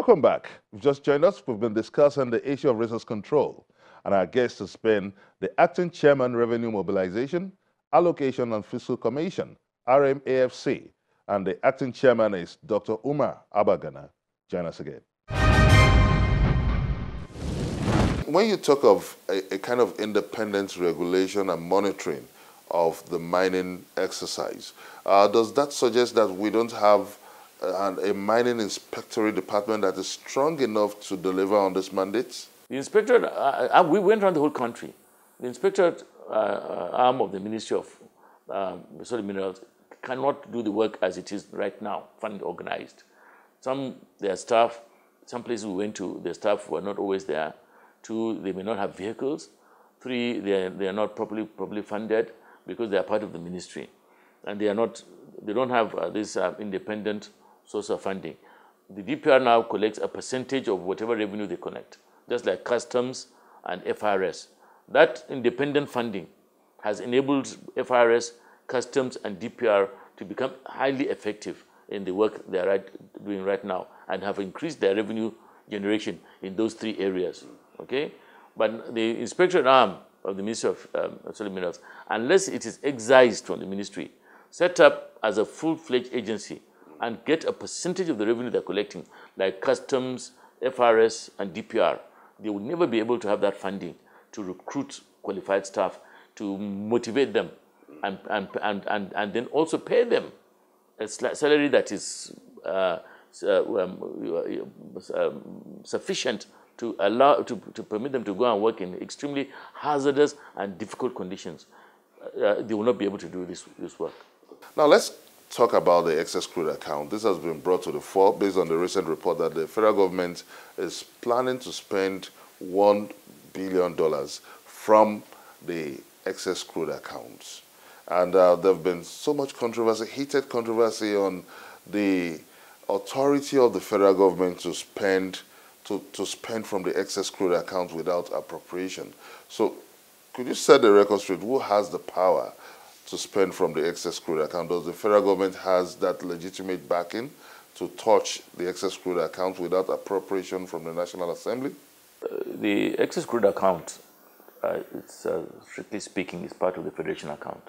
Welcome back. You've just joined us. We've been discussing the issue of resource control, and our guest has been the Acting Chairman, Revenue Mobilization, Allocation and Fiscal Commission, RMAFC, and the Acting Chairman is Dr. Umar Abagana. Join us again. When you talk of a kind of independent regulation and monitoring of the mining exercise, does that suggest that we don't have a mining inspectorate department that is strong enough to deliver on this mandate? The inspectorate, we went around the whole country. The inspectorate arm of the Ministry of Solid Minerals cannot do the work as it is right now, funded, organized. Their staff, some places we went to, their staff were not always there. 2, they may not have vehicles. 3, they are not properly funded because they are part of the ministry, and they don't have this independent source of funding. The DPR now collects a percentage of whatever revenue they collect, just like customs and FRS. That independent funding has enabled FRS, customs, and DPR to become highly effective in the work they are doing right now and have increased their revenue generation in those 3 areas. Okay, but the inspectorate arm of the Ministry of Solid Minerals, unless it is excised from the ministry, set up as a full-fledged agency and get a percentage of the revenue they're collecting, like customs, FRS, and DPR, they will never be able to have that funding to recruit qualified staff, to motivate them, and then also pay them a salary that is sufficient to permit them to go and work in extremely hazardous and difficult conditions. They will not be able to do this work. Now let's talk about the excess crude account. This has been brought to the fore based on the recent report that the federal government is planning to spend $1 billion from the excess crude accounts. And there have been so much controversy, heated controversy on the authority of the federal government to spend from the excess crude account without appropriation. So could you set the record straight? Who has the power to spend from the excess crude account? Does the federal government has that legitimate backing to touch the excess crude account without appropriation from the National Assembly? The excess crude account, strictly speaking, is part of the Federation account.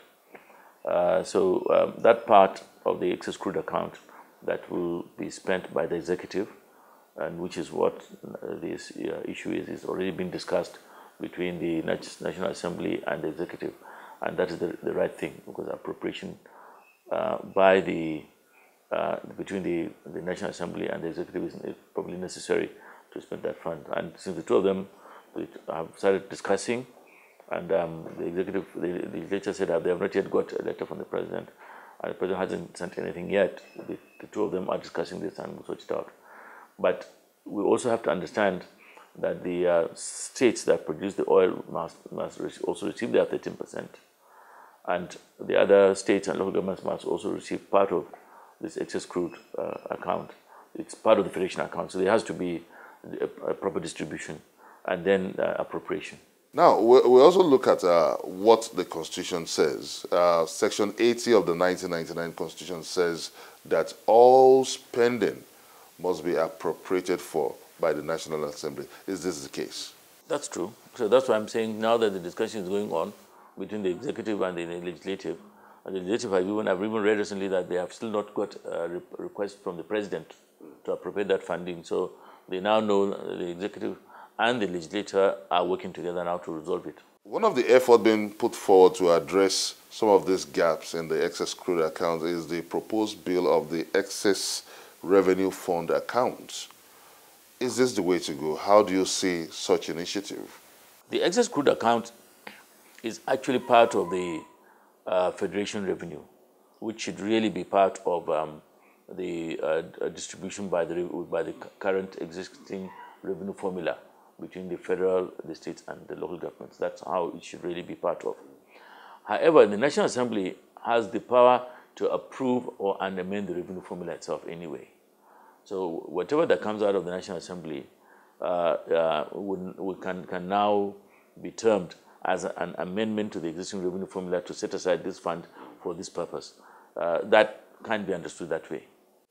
That part of the excess crude account that will be spent by the executive, and which is what this issue is already been discussed between the National Assembly and the executive, and that is the right thing, because appropriation between the National Assembly and the executive is probably necessary to spend that fund. And since the 2 of them have started discussing, and the legislature said that they have not yet got a letter from the president, and the president hasn't sent anything yet, the 2 of them are discussing this and will sort it out. But we also have to understand that the states that produce the oil must also receive their 13%. And the other states and local governments must also receive part of this excess crude account. It's part of the Federation account. So there has to be a proper distribution and then appropriation. Now, we also look at what the Constitution says. Section 80 of the 1999 Constitution says that all spending must be appropriated for by the National Assembly. Is this the case? That's true. So that's why I'm saying now that the discussion is going on between the executive and the legislative, and the legislative I've even read recently that they have still not got a request from the president to appropriate that funding. So they now know the executive and the legislature are working together now to resolve it. One of the efforts being put forward to address some of these gaps in the excess crude account is the proposed bill of the excess revenue fund accounts. Is this the way to go? How do you see such initiative? The excess crude account is actually part of the Federation revenue, which should really be part of the distribution by the current existing revenue formula between the federal, the states, and the local governments. That's how it should really be part of. However, the National Assembly has the power to approve or amend the revenue formula itself anyway. So whatever that comes out of the National Assembly can now be termed as an amendment to the existing revenue formula to set aside this fund for this purpose. That can't be understood that way.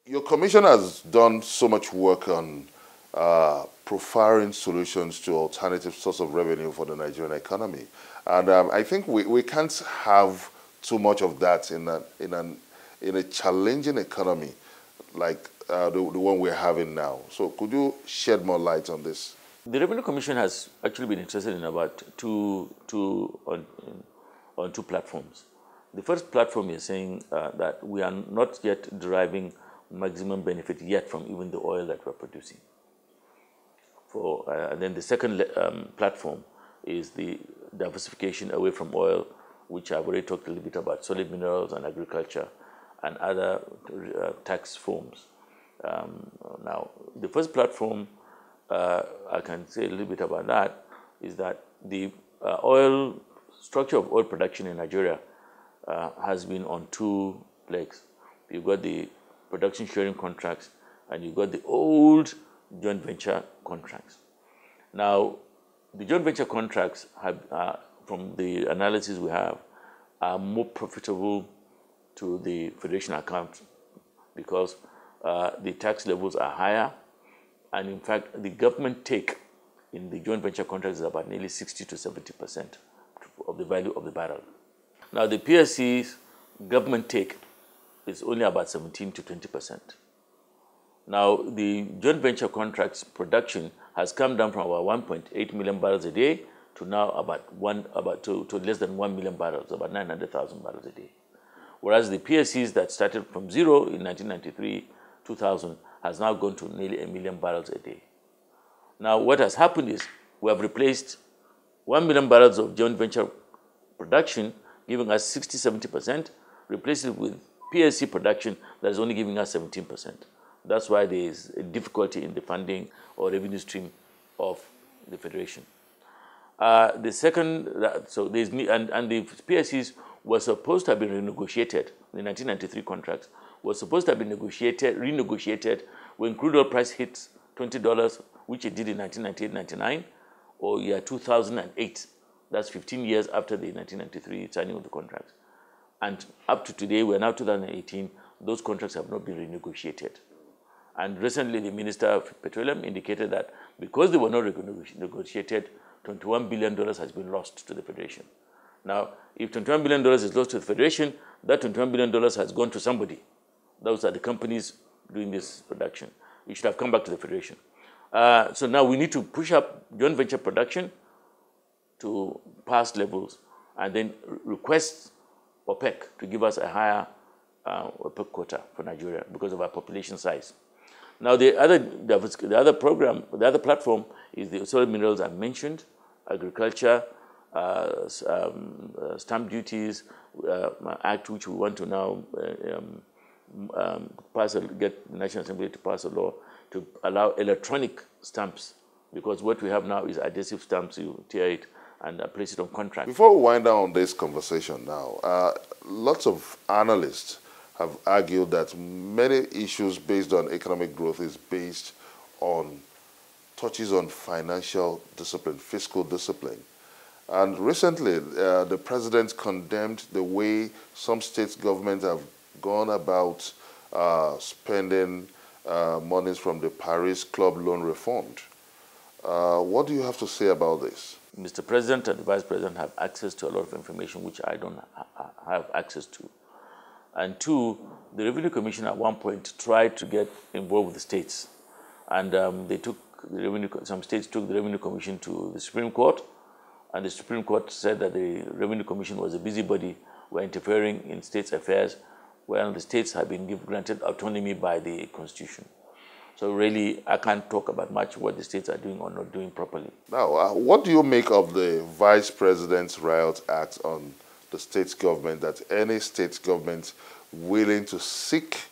Your commission has done so much work on profiling solutions to alternative source of revenue for the Nigerian economy. And I think we can't have too much of that in a challenging economy like the one we're having now. So could you shed more light on this? The Revenue Commission has actually been interested in about on two platforms. The first platform is saying that we are not yet deriving maximum benefit yet from even the oil that we're producing. And then the second platform is the diversification away from oil, which I've already talked a little bit about, solid minerals and agriculture and other tax forms. Now, the first platform, I can say a little bit about that, is that the structure of oil production in Nigeria has been on two legs. You've got the production sharing contracts and you've got the old joint venture contracts. Now, the joint venture contracts have, from the analysis we have, are more profitable to the federation account because the tax levels are higher, and in fact, the government take in the joint venture contracts is about nearly 60 to 70% of the value of the barrel. Now, the PSC's government take is only about 17 to 20%. Now, the joint venture contracts production has come down from about 1.8 million barrels a day to now to less than 1 million barrels, about 900,000 barrels a day. Whereas the PSCs that started from zero in 1993, 2000, has now gone to nearly 1 million barrels a day. Now, what has happened is we have replaced 1 million barrels of joint venture production, giving us 60, 70%, replaced it with PSC production that is only giving us 17%. That's why there is a difficulty in the funding or revenue stream of the federation. The second, so there's and the PSCs were supposed to have been renegotiated. The 1993 contracts were supposed to have been renegotiated when crude oil price hits $20, which it did in 1998-99 or year 2008. That's 15 years after the 1993 signing of the contracts. And up to today, we're now 2018, those contracts have not been renegotiated. And recently, the Minister of Petroleum indicated that because they were not negotiated, $21 billion has been lost to the Federation. Now, if $21 billion is lost to the Federation, that $21 billion has gone to somebody. Those are the companies doing this production. It should have come back to the Federation. So now we need to push up joint venture production to past levels and then request OPEC to give us a higher OPEC quota for Nigeria because of our population size. Now, the other platform is the solid minerals I mentioned, agriculture, stamp duties, act which we want to now get the National Assembly to pass a law to allow electronic stamps, because what we have now is adhesive stamps. You tear it and place it on contract. Before we wind down this conversation now, lots of analysts have argued that many issues based on economic growth is based on touches on financial discipline, fiscal discipline. And recently, the president condemned the way some state governments have gone about spending monies from the Paris Club loan refund. What do you have to say about this? Mr. President and the Vice President have access to a lot of information which I don't have access to. And two, the Revenue Commission at one point tried to get involved with the states. And some states took the Revenue Commission to the Supreme Court. And the Supreme Court said that the Revenue Commission was a busybody, were interfering in states' affairs, where the states have been granted autonomy by the Constitution. So really, I can't talk about much what the states are doing or not doing properly. Now, what do you make of the Vice President's Riot Act on the state government, that any state government willing to seek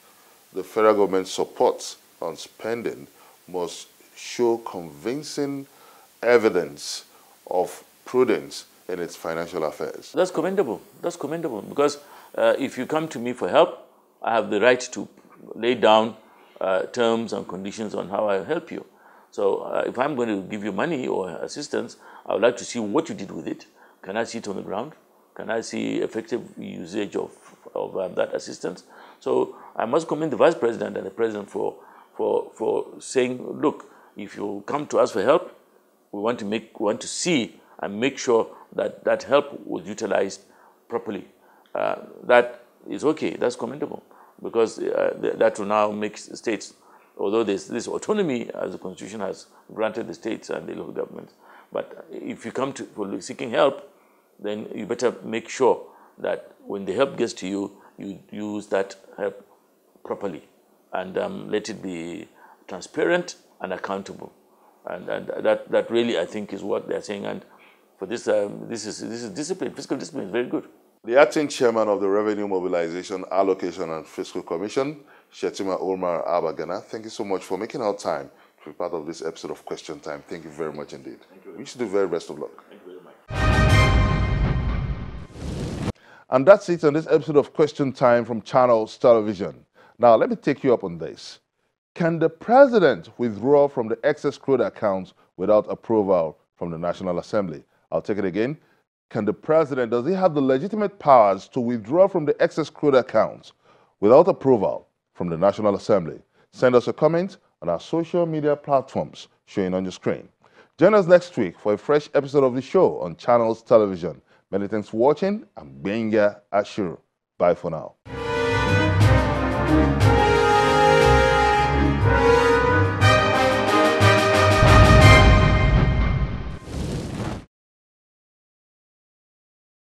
the federal government's support on spending must show convincing evidence of prudence in its financial affairs? That's commendable. That's commendable, because if you come to me for help, I have the right to lay down terms and conditions on how I help you. So if I'm going to give you money or assistance, I would like to see what you did with it. Can I see it on the ground? Can I see effective usage of that assistance? So I must commend the Vice President and the President for saying, look, if you come to us for help, we want to see and make sure that that help was utilized properly. That is okay. That's commendable, because that will now make states, although there's this autonomy as the Constitution has granted the states and the local governments, but if you come for seeking help, then you better make sure that when the help gets to you, you use that help properly, and let it be transparent and accountable. And that really, I think, is what they're saying. And for this, this is discipline. Fiscal discipline is very good. The acting chairman of the Revenue Mobilization, Allocation and Fiscal Commission, Shetima Omar Abagana, thank you so much for making our time to be part of this episode of Question Time. Thank you very much indeed. Thank you. We wish you the very best of luck. Thank you very much. And that's it on this episode of Question Time from Channels Television. Now, let me take you up on this. Can the president withdraw from the excess crude accounts without approval from the National Assembly? I'll take it again. Can the president, does he have the legitimate powers to withdraw from the excess crude accounts without approval from the National Assembly? Send us a comment on our social media platforms showing on your screen. Join us next week for a fresh episode of the show on Channels Television. Many thanks for watching. I'm Benga Ashur. Bye for now.